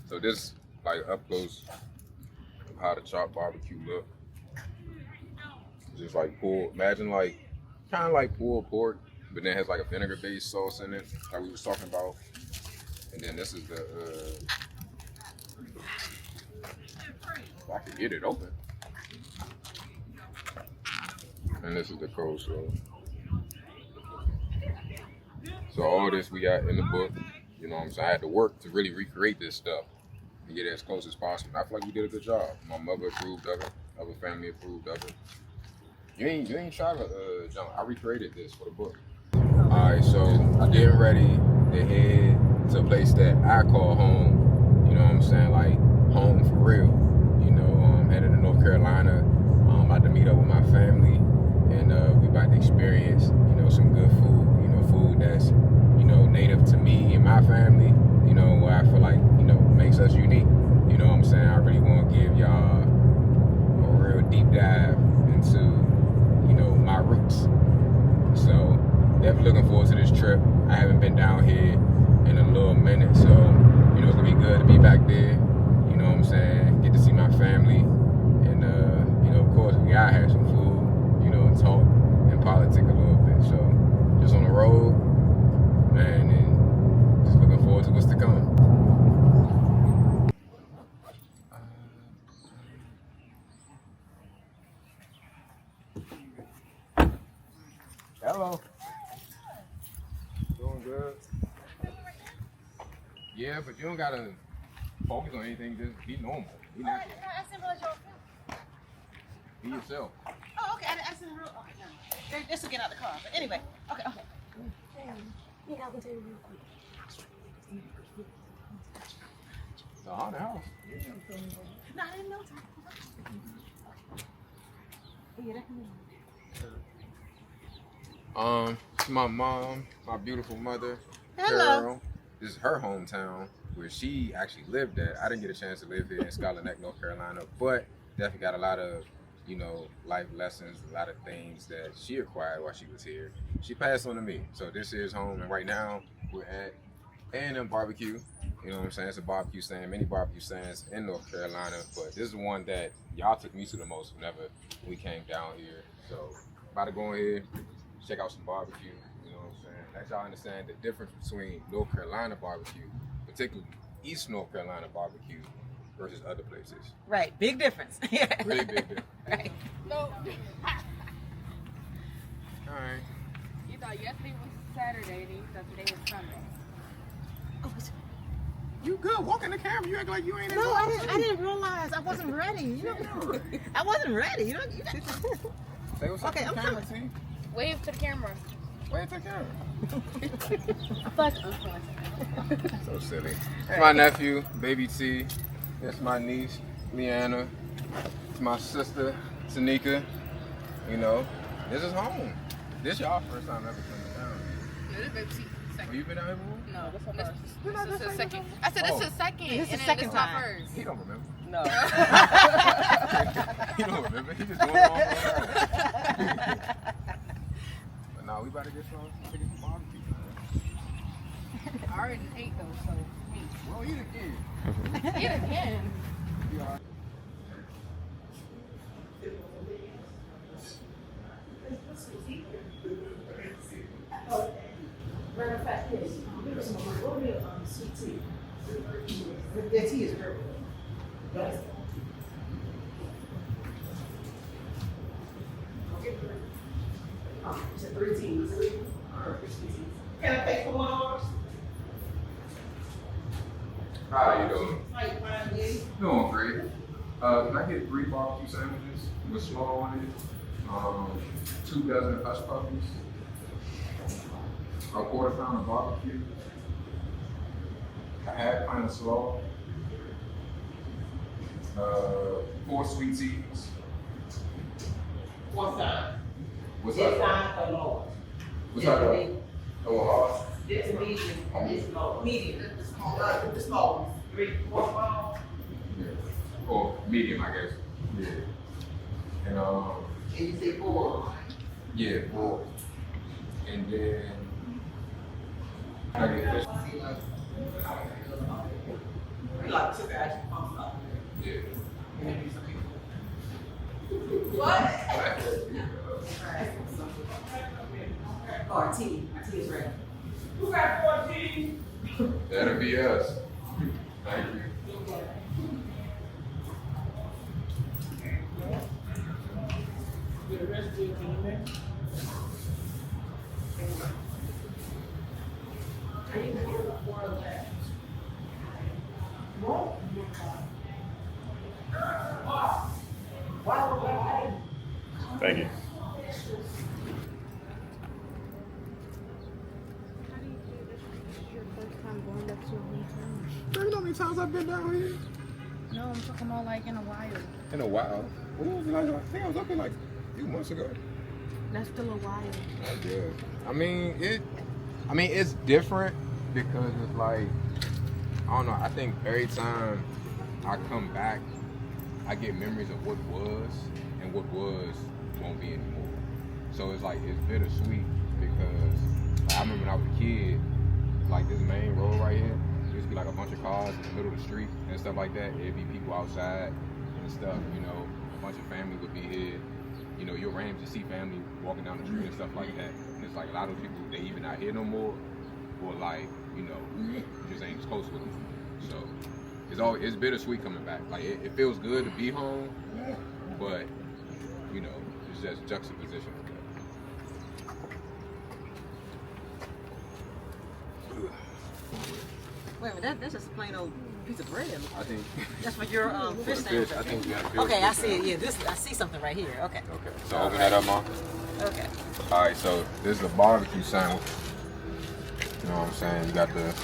So this like up close how the chopped barbecue look. Just like pulled, imagine like kind of like pulled pork, but then it has like a vinegar based sauce in it, like we was talking about. And then this is the if I can get it open. And this is the coleslaw. So all this we got in the book. You know what I'm saying? I had to work to really recreate this stuff and get it as close as possible. And I feel like we did a good job. My mother approved of it. Other family approved of it. You ain't try to jump. I recreated this for the book. Alright, so I getting ready to head to a place that I call home. You know what I'm saying? Like home for real. You know, headed to North Carolina. About to meet up with my family, and we about to experience, you know, some good food. You know, food that's, you know, native to me and my family. You know, where I feel like, you know, makes us unique. You know what I'm saying? I really want to give y'all a real deep dive into, you know, my roots. So definitely looking forward to this trip. I haven't been down here in a little minute, so you know it's gonna be good to be back there. You know what I'm saying? Get to see my family, and you know, of course, we gotta have some food. You know, and talk and politic a little bit. So just on the road, man, and just looking forward to what's to come. Hello. Doing good. Yeah, but you don't gotta focus on anything. Just be normal. Be Oh, I natural. didn't realize y'all. Be yourself. Oh, okay. I didn't real. Okay, no. This will get out the car. But anyway, okay. Yeah, I can tell you real quick. The haunted house. No, I didn't know. Yeah, that can be. It's my mom, my beautiful mother, Hello. Carol. This is her hometown where she actually lived at. I didn't get a chance to live here in Scarlet Neck, North Carolina, but definitely got a lot of, you know, life lessons, a lot of things that she acquired while she was here. She passed on to me. So this is home, and right now we're at A&M Barbecue. You know what I'm saying? It's a barbecue stand, many barbecue stands in North Carolina, but this is the one that y'all took me to the most whenever we came down here. So about to go in here, check out some barbecue. You know what I'm saying? Let y'all understand the difference between North Carolina barbecue, particularly East North Carolina barbecue, versus other places. Right. Big difference. Really big difference. Right. No. All right. You thought yesterday was Saturday, and you thought today was Sunday. You good? Walk in the camera. You act like you ain't in No, I barbecue. didn't realize I wasn't ready. You know, I wasn't ready. You know. Say what's up Okay, to the I'm camera, coming. T. Wave to the camera. Wait to the camera. Fuck. So silly. It's my nephew, Baby T. It's my niece, Leanna. It's my sister, Tanika. You know, this is home. This y'all first time ever coming down. No, this baby Oh, second. you been out here before? No, this Not is this his thing second. I said this Oh. is second. This is and then second this my time. first. He don't remember. No. He don't remember. He just going on. But nah, we about to get some barbecue, man. I already ate those, so me. Well, eat again. Eat again. Be all right. Matter of fact, yes, give us some more real sweet tea. That tea is great. Yes. Okay. You said 3 teas. Can I pay for one ours? How you doing? How you find you? Doing great. Can I get 3 barbecue sandwiches with slaw on it? 2 dozen hush puppies. A quarter pound of barbecue. A half pint of slaw. 4 sweet teas. One time. What's This that? time or lower. What's that? Oh, hard. This is medium, and this is low. Medium, the small ones. 3, 4 pounds. Yeah. Or medium, I guess. Yeah. And And you say 4. yeah, 4. And then I get fish. We like took actually pumped up. Yeah. What? Oh, tea. Tea is ready. Who got 14? That'll be us. Thank you. Thank you. Your first time going up to a hotel? You know how many times I've been down here? No, I'm talking about like in a while. In a while. Well, it was like, I think I was up here like a few months ago. That's still a while. I guess. I mean, it's different because it's like, I don't know. I think every time I come back, I get memories of what was, and what was won't be anymore. So it's like, it's bittersweet because like, I remember when I was a kid, like this main road right here, there used to be like a bunch of cars in the middle of the street and stuff like that. It'd be people outside and stuff, you know, a bunch of family would be here. You know, you'll randomly just see family walking down the street and stuff like that. And it's like a lot of people, they even not here no more, or like, you know, just ain't as close with them. So it's bittersweet coming back. Like it feels good to be home, but you know, it's just juxtaposition. Wait a minute, that's just a plain old piece of bread. I think That's for your fish sandwich. I think we got a fish. Okay, I see it. Yeah, I see something right here. Okay. Okay, so open that up, Mom. Okay. All right, so this is a barbecue sandwich. You know what I'm saying? You got the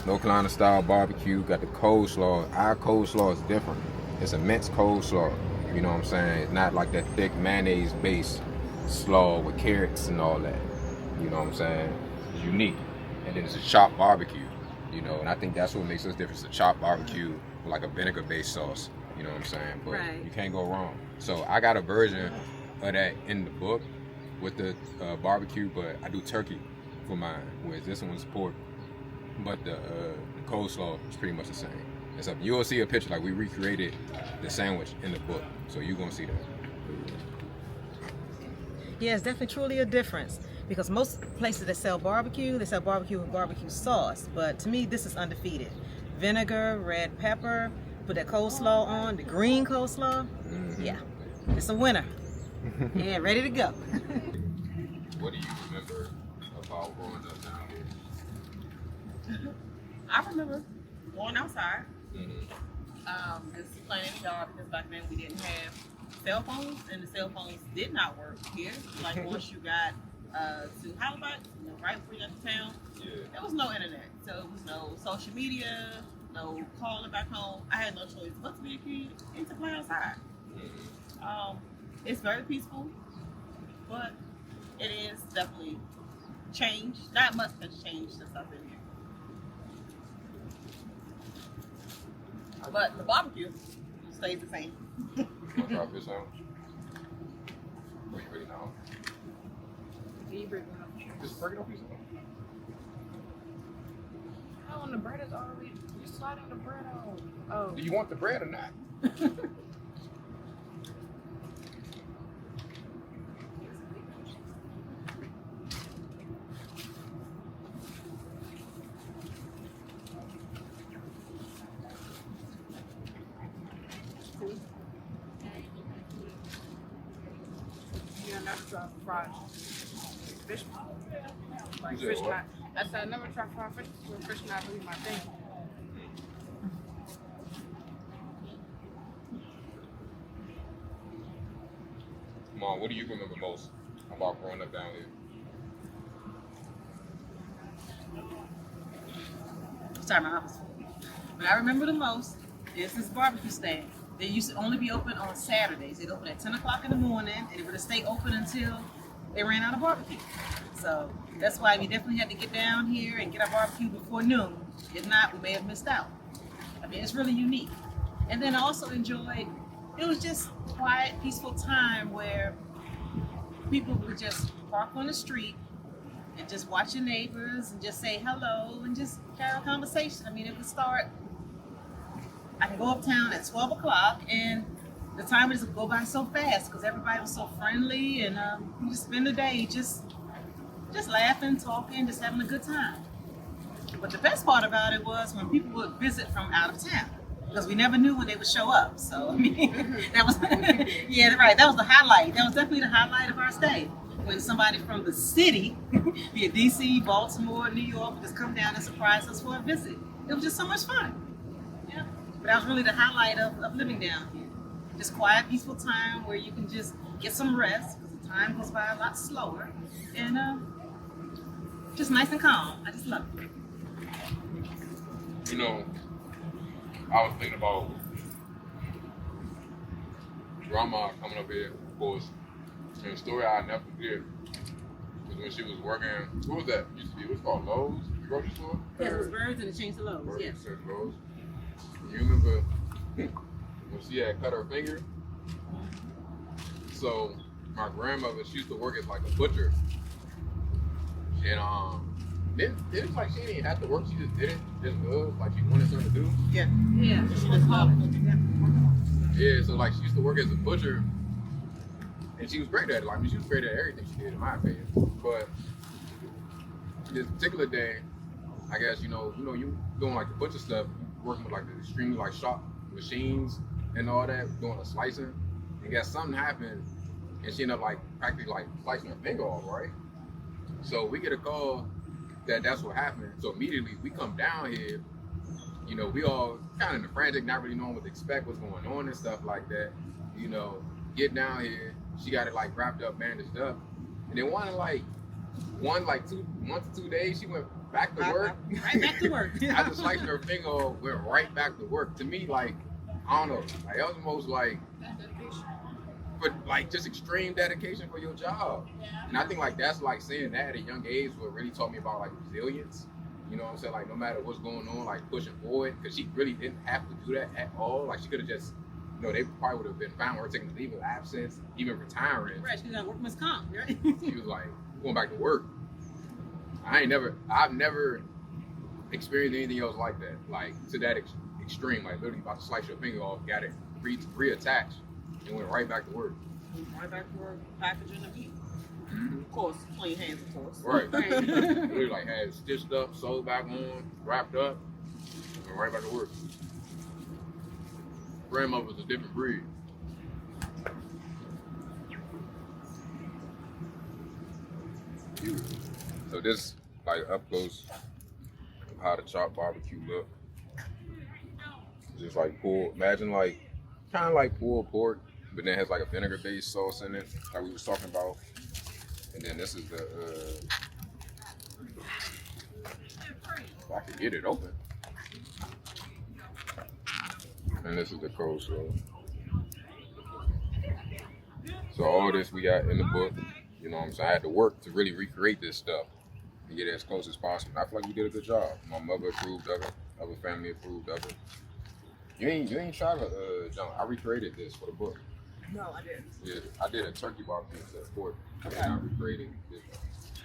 North Carolina style barbecue, got the coleslaw. Our coleslaw is different. It's a minced coleslaw. You know what I'm saying? It's not like that thick mayonnaise based slaw with carrots and all that. You know what I'm saying? It's unique. And then it's a chopped barbecue. You know, and I think that's what makes us different. It's a chopped barbecue with like a vinegar based sauce. You know what I'm saying? But Right. you can't go wrong. So I got a version of that in the book with the barbecue, but I do turkey for mine, whereas this one's pork. But the coleslaw is pretty much the same. And so you'll see a picture, like we recreated the sandwich in the book, so you're gonna see that. Yeah, it's definitely truly a difference because most places that sell barbecue, they sell barbecue with barbecue sauce. But to me, this is undefeated. Vinegar, red pepper, put that coleslaw on, the green coleslaw. Mm-hmm. Yeah, it's a winner. Yeah, ready to go. What do you remember about growing up down here? I remember going outside, Mm-hmm. just playing in the yard because back then we didn't have cell phones and the cell phones did not work here. Like once you got to Halifax, you know, right before you got to town, Yeah. there was no internet. So it was no social media, no calling back home. I had no choice but to be a kid and to play outside. Mm-hmm. It's very peaceful, but it is definitely changed. Not much has changed since I've been here. But the barbecue stays the same. You wanna try fish sandwich? Or you ready now? Just break it off yourself. Oh, and the bread is already. You're sliding the bread on. Oh. Do you want the bread or not? Yeah, never tried fried fish. Like You said fish what? not. I said I never tried fried fish. So fish not really my thing. Mom, what do you remember most about growing up down here? Sorry, my mouth was full. What I remember the most is this barbecue stand. They used to only be open on Saturdays. They'd open at 10 o'clock in the morning, and it would stay open until they ran out of barbecue. So that's why we definitely had to get down here and get our barbecue before noon. If not, we may have missed out. I mean, it's really unique. And then I also enjoyed, it was just quiet, peaceful time where people would just park on the street and just watch your neighbors and just say hello and just carry a conversation. I mean, it would start can go uptown at 12 o'clock, and the time would just go by so fast because everybody was so friendly, and you just spend the day just laughing, talking, just having a good time. But the best part about it was when people would visit from out of town, because we never knew when they would show up. So I mean, that was yeah, right. That was the highlight. That was definitely the highlight of our stay. When somebody from the city, be it DC, Baltimore, New York, would just come down and surprise us for a visit. It was just so much fun. Yeah, but that was really the highlight of living down here. Just quiet, peaceful time where you can just get some rest because the time goes by a lot slower, and just nice and calm. I just love it. You know, I was thinking about grandma coming up here, of course. And the story I never forget was when she was working. What was that? Used to be what's called Lowe's, the grocery store. Yes, it was birds and it changed to Lowe's. Birds Yes. and Lowe's. You remember when she had cut her finger? So my grandmother, she used to work as like a butcher, and it was like she didn't have to work. She just did it just good, like she wanted something to do. Yeah. Yeah. She just loved it. Yeah, so like she used to work as a butcher, and she was great at it. Like, I mean, she was great at everything she did, in my opinion. But this particular day, I guess you doing like the butcher stuff, working with like the extremely like sharp machines and all that, doing the slicing. And guess something happened, and she ended up like practically like slicing her finger off, right? So we get a call that's what happened. So immediately we come down here. You know, we all kind of in the frantic, not really knowing what to expect, what's going on and stuff like that. You know, get down here. She got it like wrapped up, bandaged up, and then one to 2 days, she went back to work. Right back to work. I just sliced her finger off, went right back to work. To me, like, I don't know, like that was almost like, but like just extreme dedication for your job. And I think like that's like saying that at a young age what really taught me about like resilience. You know what I'm saying? Like no matter what's going on, like pushing forward, because she really didn't have to do that at all. Like she could have just, they probably would have been fine with her taking a leave of absence, even retiring. Right, she's got workman's comp, right? She was like going back to work. I've never experienced anything else like that, like to that extreme, like literally about to slice your finger off, got it reattached, and went right back to work. Right back to work, packaging the meat. Mm-hmm. Of course, clean hands, of course. Right. Literally like had it stitched up, sewed back on, wrapped up, and right back to work. Grandmother was a different breed. So this like up close how the chopped barbecue look. Just like imagine like kind of like pulled pork, but then it has like a vinegar based sauce in it, like we was talking about. And then this is the if I could get it open. And this is the coleslaw. So all this we got in the book. You know what I'm saying? I had to work to really recreate this stuff and get it as close as possible. I feel like we did a good job. My mother approved of it. Other family approved of it. You ain't tried to, John. I recreated this for the book. No, I didn't. Yeah, I did a turkey barbecue instead of pork. Okay. And I recreated this one.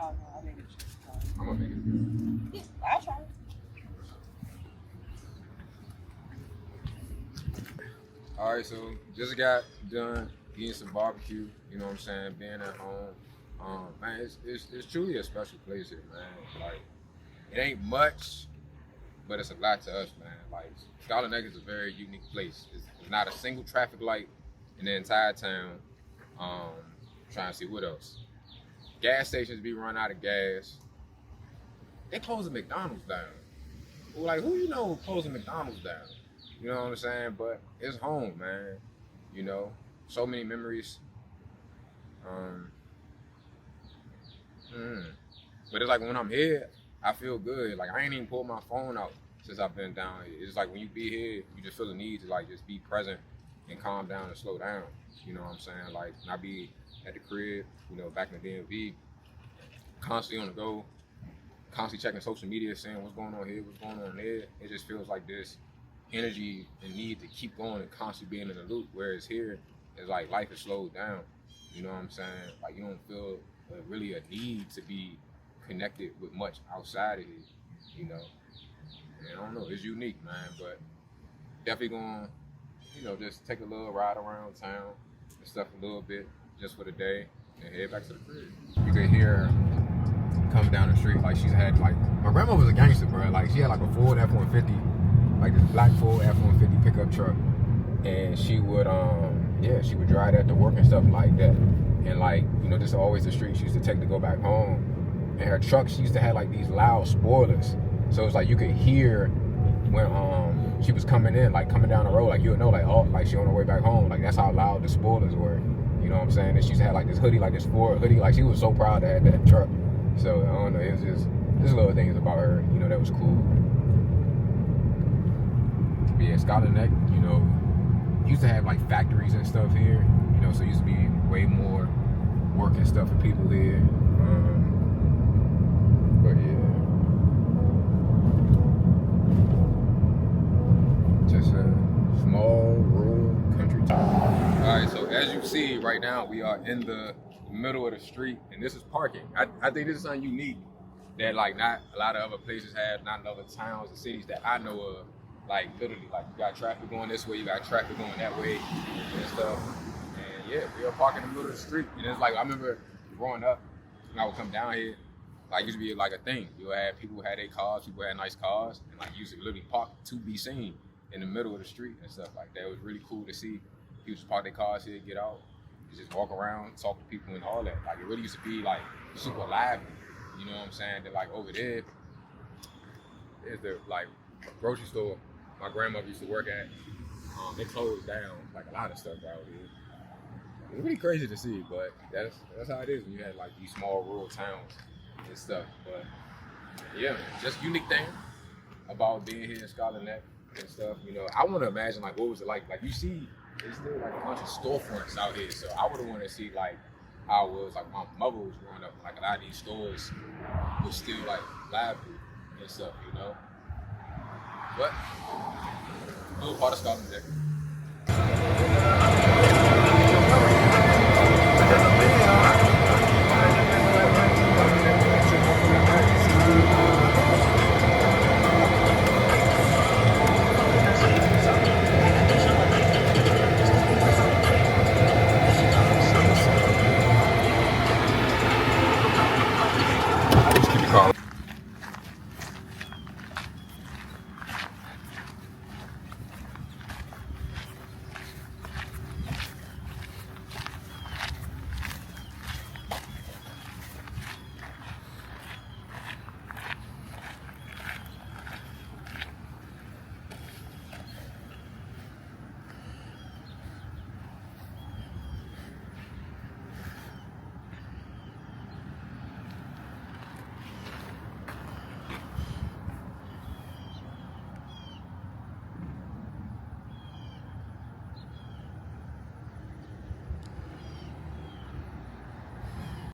Oh, no, I didn't. I'm gonna make it good. I'll try it. All right, so just got done eating some barbecue. You know what I'm saying? Being at home, man, it's truly a special place here, man. Like, it ain't much, but it's a lot to us, man. Like, Scarlet Neck is a very unique place. It's not a single traffic light in the entire town. Trying to see what else. Gas stations be run out of gas. They closing McDonald's down. Well, like, who closing McDonald's down? You know what I'm saying? But it's home, man. You know, so many memories. But it's like when I'm here, I feel good. Like I ain't even pulled my phone out since I've been down here. It's like when you be here, you just feel the need to like just be present and calm down and slow down. You know what I'm saying? Like not be at the crib, back in the DMV, constantly on the go, constantly checking social media, saying what's going on here, what's going on there. It just feels like this energy and need to keep going and constantly being in the loop. Whereas here, it's like life is slowed down. You know what I'm saying? Like you don't feel really a need to be connected with much outside of here. And I don't know, it's unique, man. But definitely gonna, just take a little ride around town and stuff a little bit just for the day and head back to the crib. You could hear her coming down the street like she's had like my grandma was a gangster, bro. Like she had like a Ford F-150, like this black Ford F-150 pickup truck, and she would she would drive that to work and stuff like that. And like this is always the street she used to take to go back home. And her truck, she used to have like these loud spoilers, so it's like you could hear when she was coming in, like coming down the road, like you would know, like oh, like she on her way back home. Like that's how loud the spoilers were. You know what I'm saying? And she used to have like this hoodie, like this Ford hoodie. Like she was so proud to have that truck. So I don't know, it was just little things about her, that was cool. But yeah, Scarlet Neck, used to have like factories and stuff here. So it used to be way more work and stuff for people here. But yeah, just a small rural country town. All right, so as you see right now, we are in the middle of the street, and this is parking. I think this is something unique that like not a lot of other places have, not in other towns and cities that I know of. Like literally, like you got traffic going this way, you got traffic going that way and stuff. And yeah, we are parking in the middle of the street. And it's like I remember growing up, when I would come down here, like it used to be like a thing. You'll have people who had their cars, people who had nice cars, and like you used to literally park to be seen in the middle of the street and stuff like that. It was really cool to see. People just park their cars here, get out, just walk around, talk to people and all that. Like it really used to be like super lively. You know what I'm saying? That like over there is the like grocery store my grandmother used to work at. They closed down like a lot of stuff out here. It's really crazy to see, but that's how it is when you have like these small rural towns and stuff. But yeah, just unique thing about being here in Scarlet Neck and stuff. I want to imagine like what was it like. Like you see, there's still like a bunch of storefronts out here. So I would want to see like how it was like my mother was growing up. Like a lot of these stores was still like lively and stuff, But cool part of Scarlet Neck.